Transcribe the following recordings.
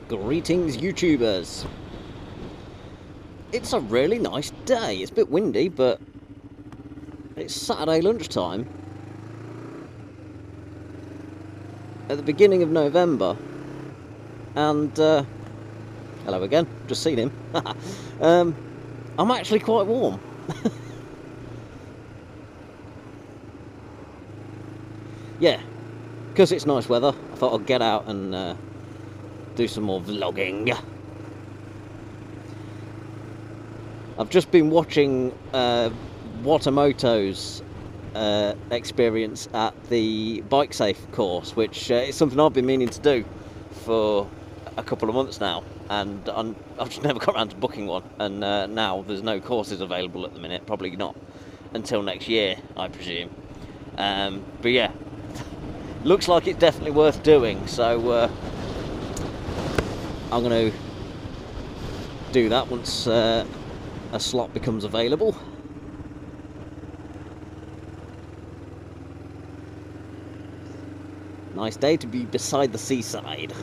Greetings, YouTubers. It's a really nice day. It's a bit windy, but it's Saturday lunchtime at the beginning of November, and hello again, just seen him. I'm actually quite warm. Yeah, because it's nice weather, I thought I'd get out and do some more vlogging. I've just been watching Watamoto's experience at the Bike Safe course, which is something I've been meaning to do for a couple of months now, and I've just never got around to booking one, and now there's no courses available at the minute, probably not until next year, I presume. But yeah, looks like it's definitely worth doing, so I'm going to do that once a slot becomes available. Nice day to be beside the seaside.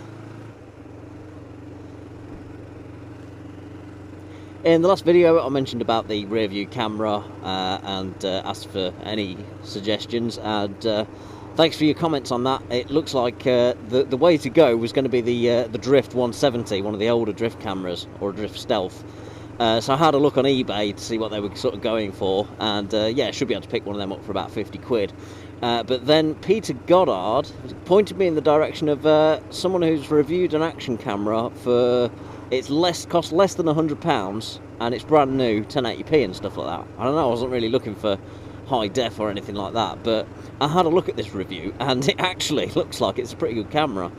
In the last video I mentioned about the rear view camera and asked for any suggestions, and thanks for your comments on that. It looks like the way to go was going to be the Drift 170, one of the older Drift cameras, or a Drift Stealth. So I had a look on eBay to see what they were sort of going for, and yeah, should be able to pick one of them up for about 50 quid. But then Peter Goddard pointed me in the direction of someone who's reviewed an action camera for cost less than £100, and it's brand new, 1080p and stuff like that. I don't know, I wasn't really looking for high def or anything like that, but I had a look at this review, and it actually looks like it's a pretty good camera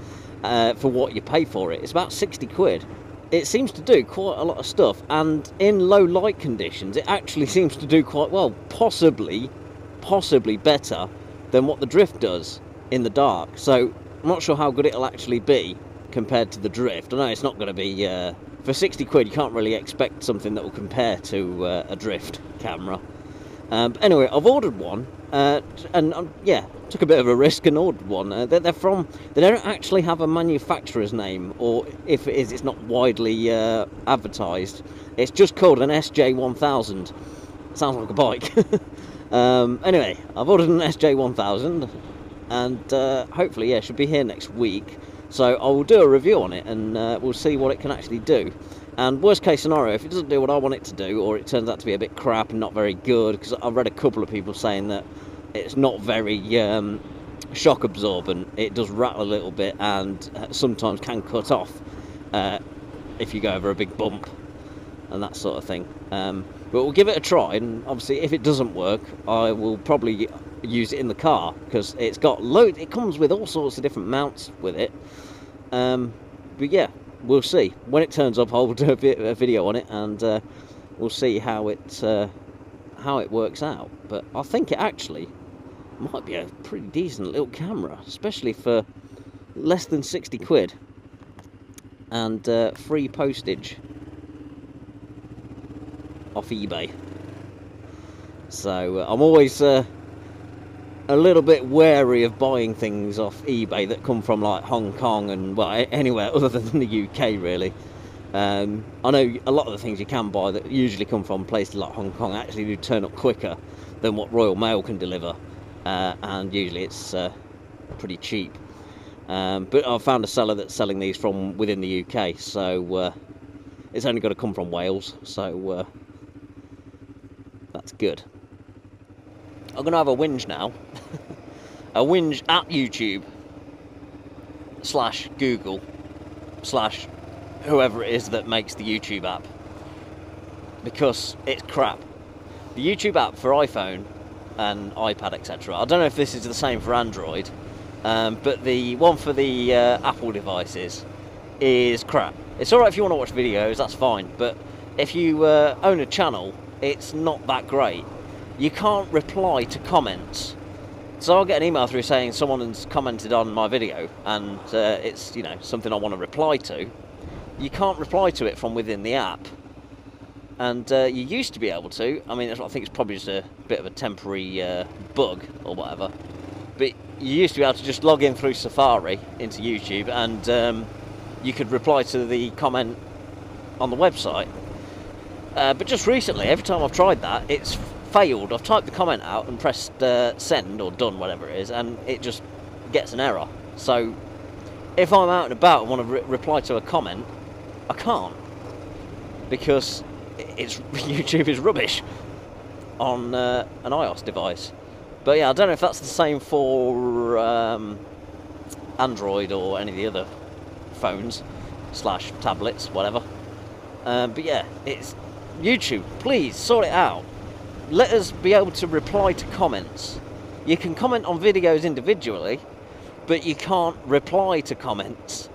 for what you pay for it. It's about 60 quid. It seems to do quite a lot of stuff, and in low light conditions it actually seems to do quite well, possibly better than what the Drift does in the dark. So I'm not sure how good it'll actually be compared to the Drift. I know it's not going to be for 60 quid you can't really expect something that will compare to a Drift camera. Anyway, I've ordered one, and yeah, took a bit of a risk and ordered one. They don't actually have a manufacturer's name, or if it is, it's not widely advertised. It's just called an SJ1000. Sounds like a bike. Anyway, I've ordered an SJ1000, and hopefully, yeah, should be here next week. So I will do a review on it, and we'll see what it can actually do. And worst case scenario, if it doesn't do what I want it to do, or it turns out to be a bit crap and not very good, because I've read a couple of people saying that it's not very shock absorbent, it does rattle a little bit and sometimes can cut off if you go over a big bump and that sort of thing. But we'll give it a try, and obviously if it doesn't work I will probably use it in the car, because it's got it comes with all sorts of different mounts with it. But yeah, we'll see. When it turns up I'll do a video on it, and we'll see how it works out. But I think it actually might be a pretty decent little camera, especially for less than 60 quid and free postage off eBay. So I'm always a little bit wary of buying things off eBay that come from like Hong Kong and, well, anywhere other than the UK really. I know a lot of the things you can buy that usually come from places like Hong Kong actually do turn up quicker than what Royal Mail can deliver, and usually it's pretty cheap. But I've found a seller that's selling these from within the UK, so it's only got to come from Wales, so that's good. I'm going to have a whinge now. A whinge at YouTube / Google / whoever it is that makes the YouTube app, because it's crap. The YouTube app for iPhone and iPad, etc. I don't know if this is the same for Android, but the one for the Apple devices is crap. It's alright if you want to watch videos, that's fine, but if you own a channel, it's not that great. You can't reply to comments. So I'll get an email through saying someone has commented on my video, and it's, you know, something I want to reply to. You can't reply to it from within the app, and you used to be able to. I mean, I think it's probably just a bit of a temporary bug or whatever, but you used to be able to just log in through Safari into YouTube and you could reply to the comment on the website. But just recently, every time I've tried that, it's failed. I've typed the comment out and pressed send or done, whatever it is, and it just gets an error. So if I'm out and about and want to reply to a comment, I can't, because YouTube is rubbish on an iOS device. But yeah, I don't know if that's the same for Android or any of the other phones / tablets, whatever. But yeah, it's YouTube. Please sort it out. Let us be able to reply to comments. You can comment on videos individually, but you can't reply to comments.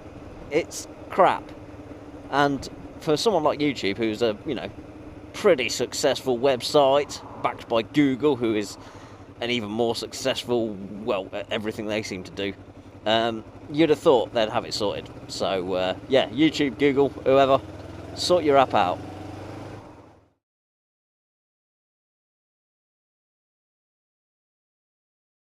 It's crap. And for someone like YouTube, who's a pretty successful website backed by Google, who is an even more successful, well, at everything they seem to do, you'd have thought they'd have it sorted. So yeah, YouTube, Google, whoever, sort your app out.